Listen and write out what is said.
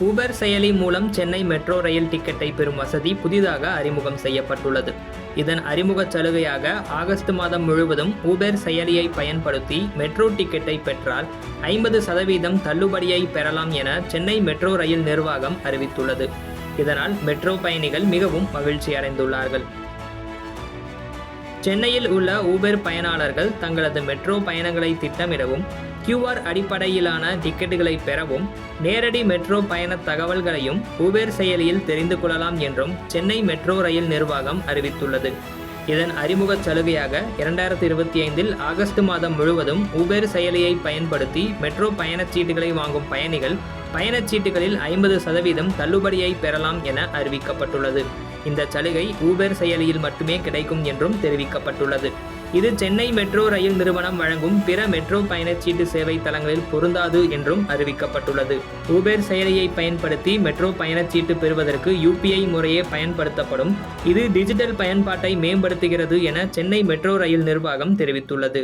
Uber செயலி மூலம் Chennai metro rail டிக்கெட்டை பெறும் வசதி புதிதாக அறிமுகம் செய்யப்பட்டுள்ளது. இதன் அறிமுகச் சலுகையாக ஆகஸ்ட் மாதம் முழுவதும் ஊபர் செயலியை பயன்படுத்தி மெட்ரோ டிக்கெட்டை பெற்றால் 50% தள்ளுபடியை பெறலாம் என சென்னை மெட்ரோ ரயில் நிர்வாகம் அறிவித்துள்ளது. இதனால் மெட்ரோ பயணிகள் மிகவும் மகிழ்ச்சி அடைந்துள்ளார்கள். சென்னையில் உள்ள ஊபர் பயனாளர்கள் தங்களது மெட்ரோ பயணங்களை திட்டமிடவும், QR அடிப்படையிலான டிக்கெட்டுகளை பெறவும், நேரடி மெட்ரோ பயண தகவல்களையும் ஊபர் செயலியில் தெரிந்து கொள்ளலாம் என்றும் சென்னை மெட்ரோ ரயில் நிர்வாகம் அறிவித்துள்ளது. இதன் அறிமுகச் சலுகையாக 2025 ஆகஸ்ட் மாதம் முழுவதும் ஊபர் செயலியை பயன்படுத்தி மெட்ரோ பயணச்சீட்டுகளை வாங்கும் பயணிகள் பயணச்சீட்டுகளில் 50% தள்ளுபடியை பெறலாம் என அறிவிக்கப்பட்டுள்ளது. இந்த சலுகை ஊபர் செயலியில் மட்டுமே கிடைக்கும் என்றும் தெரிவிக்கப்பட்டுள்ளது. இது சென்னை மெட்ரோ ரயில் நிறுவனம் வழங்கும் பிற மெட்ரோ பயணச்சீட்டு சேவை தளங்களில் பொருந்தாது என்றும் அறிவிக்கப்பட்டுள்ளது. ஊபர் செயலியை பயன்படுத்தி மெட்ரோ பயணச்சீட்டு பெறுவதற்கு UPI முறையே பயன்படுத்தப்படும். இது டிஜிட்டல் பயன்பாட்டை மேம்படுத்துகிறது என சென்னை மெட்ரோ ரயில் நிர்வாகம் தெரிவித்துள்ளது.